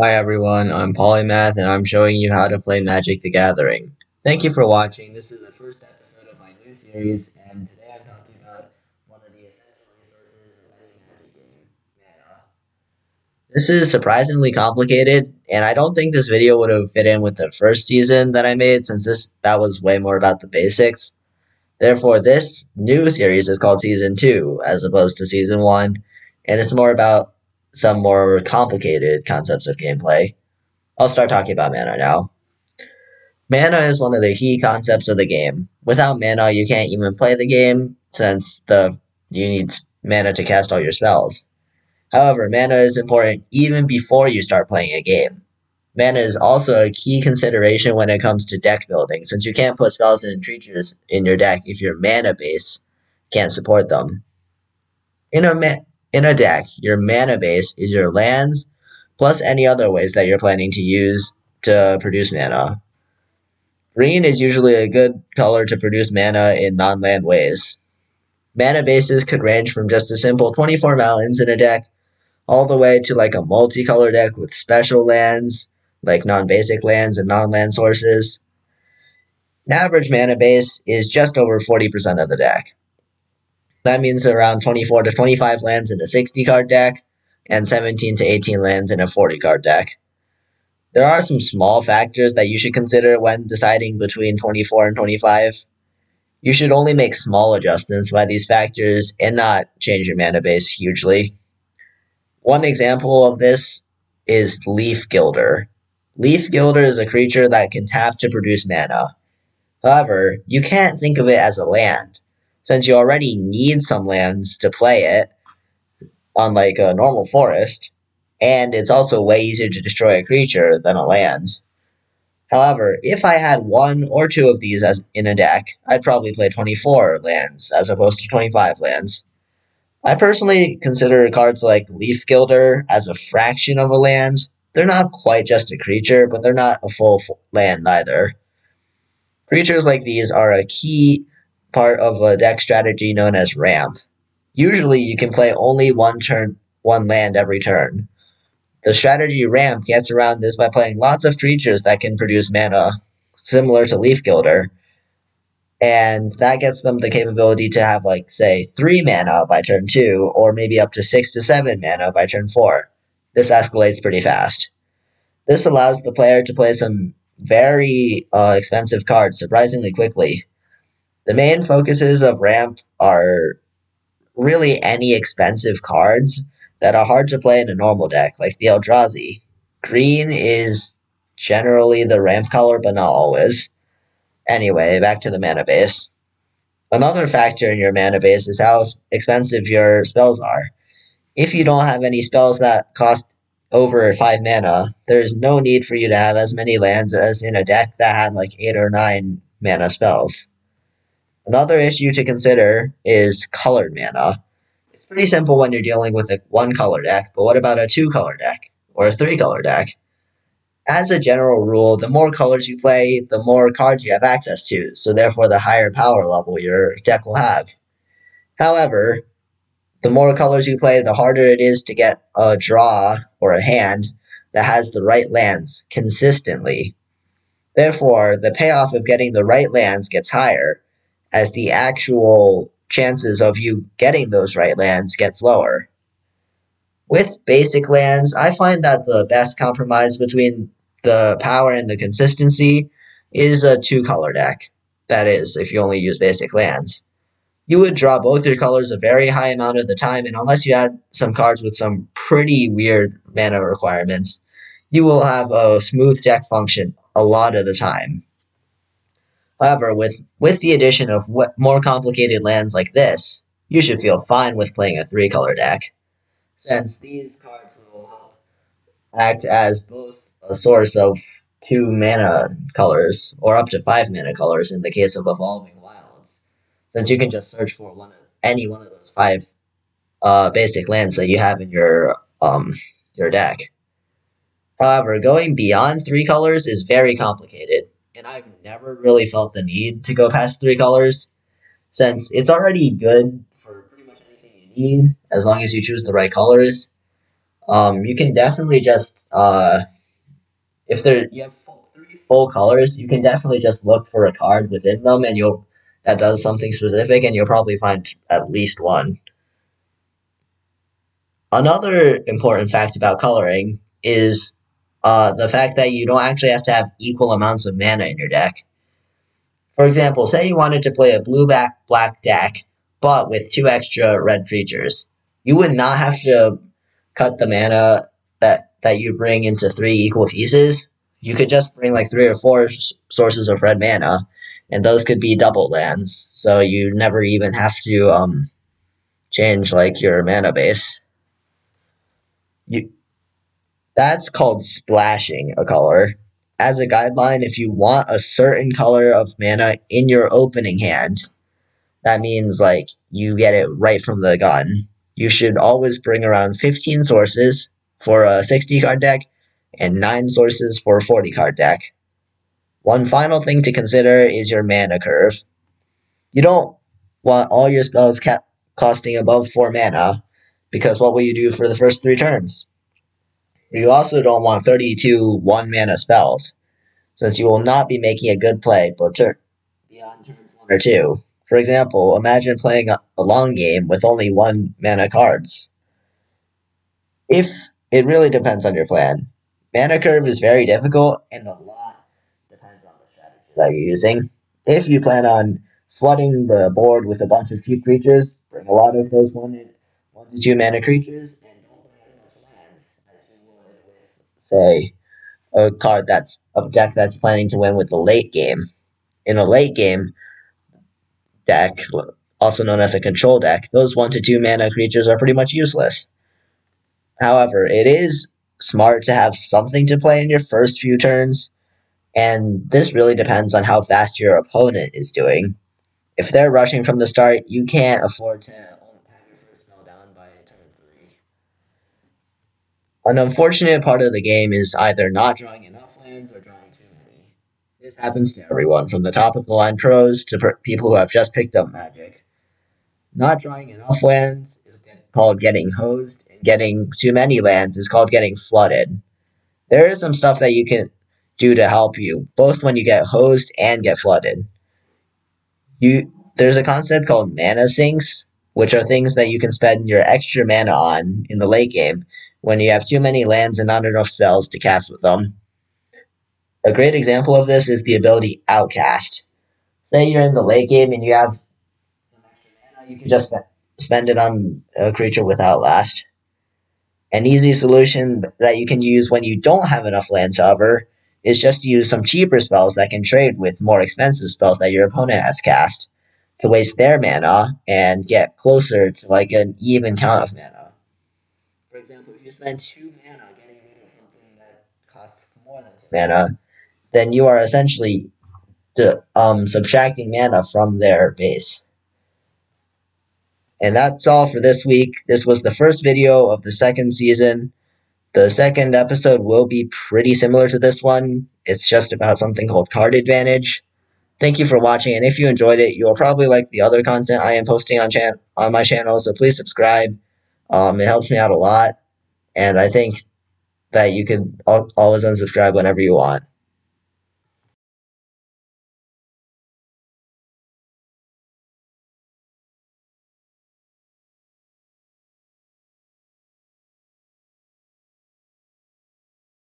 Hi everyone, I'm Polymath and I'm showing you how to play Magic the Gathering. Thank you for watching. This is the first episode of my new series, and today I'm talking about one of the essential resources of any Magic game, mana. This is surprisingly complicated, and I don't think this video would have fit in with the first season that I made since that was way more about the basics. Therefore, this new series is called Season 2 as opposed to Season 1, and it's more about some more complicated concepts of gameplay. I'll start talking about mana now. Mana is one of the key concepts of the game. Without mana, you can't even play the game, since you need mana to cast all your spells. However, mana is important even before you start playing a game. Mana is also a key consideration when it comes to deck building, since you can't put spells and creatures in your deck if your mana base can't support them. In a, in a deck, your mana base is your lands, plus any other ways that you're planning to use to produce mana. Green is usually a good color to produce mana in non-land ways. Mana bases could range from just a simple 24 mountains in a deck, all the way to like a multicolor deck with special lands, like non-basic lands and non-land sources. An average mana base is just over 40% of the deck. That means around 24 to 25 lands in a 60-card deck, and 17 to 18 lands in a 40-card deck. There are some small factors that you should consider when deciding between 24 and 25. You should only make small adjustments by these factors and not change your mana base hugely. One example of this is Leaf Gilder. Leaf Gilder is a creature that can tap to produce mana. However, you can't think of it as a land, since you already need some lands to play it, unlike a normal forest, and it's also way easier to destroy a creature than a land. However, if I had one or two of these as in a deck, I'd probably play 24 lands as opposed to 25 lands. I personally consider cards like Leaf Gilder as a fraction of a land. They're not quite just a creature, but they're not a full land either. Creatures like these are a key part of a deck strategy known as ramp. Usually you can play only one land every turn. The strategy ramp gets around this by playing lots of creatures that can produce mana, similar to Leaf Gilder, and that gets them the capability to have, like, say, 3 mana by turn 2, or maybe up to 6 to 7 mana by turn 4. This escalates pretty fast. This allows the player to play some very expensive cards surprisingly quickly. The main focuses of ramp are really any expensive cards that are hard to play in a normal deck, like the Eldrazi. Green is generally the ramp color, but not always. Anyway, back to the mana base. Another factor in your mana base is how expensive your spells are. If you don't have any spells that cost over 5 mana, there's no need for you to have as many lands as in a deck that had like 8 or 9 mana spells. Another issue to consider is colored mana. It's pretty simple when you're dealing with a one color deck, but what about a two color deck or a three color deck? As a general rule, the more colors you play, the more cards you have access to, so therefore the higher power level your deck will have. However, the more colors you play, the harder it is to get a draw or a hand that has the right lands consistently. Therefore, the payoff of getting the right lands gets higher, as the actual chances of you getting those right lands gets lower. With basic lands, I find that the best compromise between the power and the consistency is a two-color deck. That is, if you only use basic lands. You would draw both your colors a very high amount of the time, and unless you had some cards with some pretty weird mana requirements, you will have a smooth deck function a lot of the time. However, with the addition of more complicated lands like this, you should feel fine with playing a three-color deck, since these cards will help act as both a source of 2 mana colors, or up to 5 mana colors in the case of Evolving Wilds, since you can just search for any one of those 5 basic lands that you have in your deck. However, going beyond 3 colors is very complicated, and I've never really felt the need to go past 3 colors, since it's already good for pretty much anything you need, as long as you choose the right colors. You can definitely just if you have three full colors, you can definitely just look for a card within them, and you'll that does something specific, and you'll probably find at least one. Another important fact about coloring is the fact that you don't actually have to have equal amounts of mana in your deck. For example, say you wanted to play a blue black deck, but with two extra red creatures. You would not have to cut the mana that you bring into three equal pieces. You could just bring like three or four sources of red mana, and those could be double lands. So you never even have to change like your mana base. You That's called splashing a color. As a guideline, if you want a certain color of mana in your opening hand, that means like you get it right from the gun. You should always bring around 15 sources for a 60 card deck and 9 sources for a 40 card deck. One final thing to consider is your mana curve. You don't want all your spells costing above 4 mana, because what will you do for the first 3 turns? You also don't want 32 1 mana spells, since you will not be making a good play beyond turns 1 or 2. For example, imagine playing a long game with only 1 mana cards. If It really depends on your plan. Mana curve is very difficult, and a lot depends on the strategy that you're using. If you plan on flooding the board with a bunch of cheap creatures, bring a lot of those 1 to 2 mana creatures, and don't bring as much lands as you would with, say, a deck that's planning to win with the late game. In a late game deck, also known as a control deck, those 1 to 2 mana creatures are pretty much useless. However, it is smart to have something to play in your first few turns, and this really depends on how fast your opponent is doing. If they're rushing from the start, you can't afford to have your first spell down by turn 3. An unfortunate part of the game is either not drawing enough lands or drawing too many. This happens to everyone, from the top of the line pros to people who have just picked up Magic. Not drawing enough lands is called getting hosed, and getting too many lands is called getting flooded. There is some stuff that you can do to help you, both when you get hosed and get flooded. There's a concept called mana sinks, which are things that you can spend your extra mana on in the late game when you have too many lands and not enough spells to cast with them. A great example of this is the ability Outcast. Say you're in the late game and you have some extra mana, you can just spend it on a creature with Outlast. An easy solution that you can use when you don't have enough lands, however, is just to use some cheaper spells that can trade with more expensive spells that your opponent has cast to waste their mana and get closer to like an even count of mana. For example, if you spend 2 mana getting rid of something that costs more than 2 mana, then you are essentially subtracting mana from their base. And that's all for this week. This was the first video of the second season. The second episode will be pretty similar to this one. It's just about something called card advantage. Thank you for watching, and if you enjoyed it, you'll probably like the other content I am posting on my channel, so please subscribe. It helps me out a lot, and I think that you can always unsubscribe whenever you want.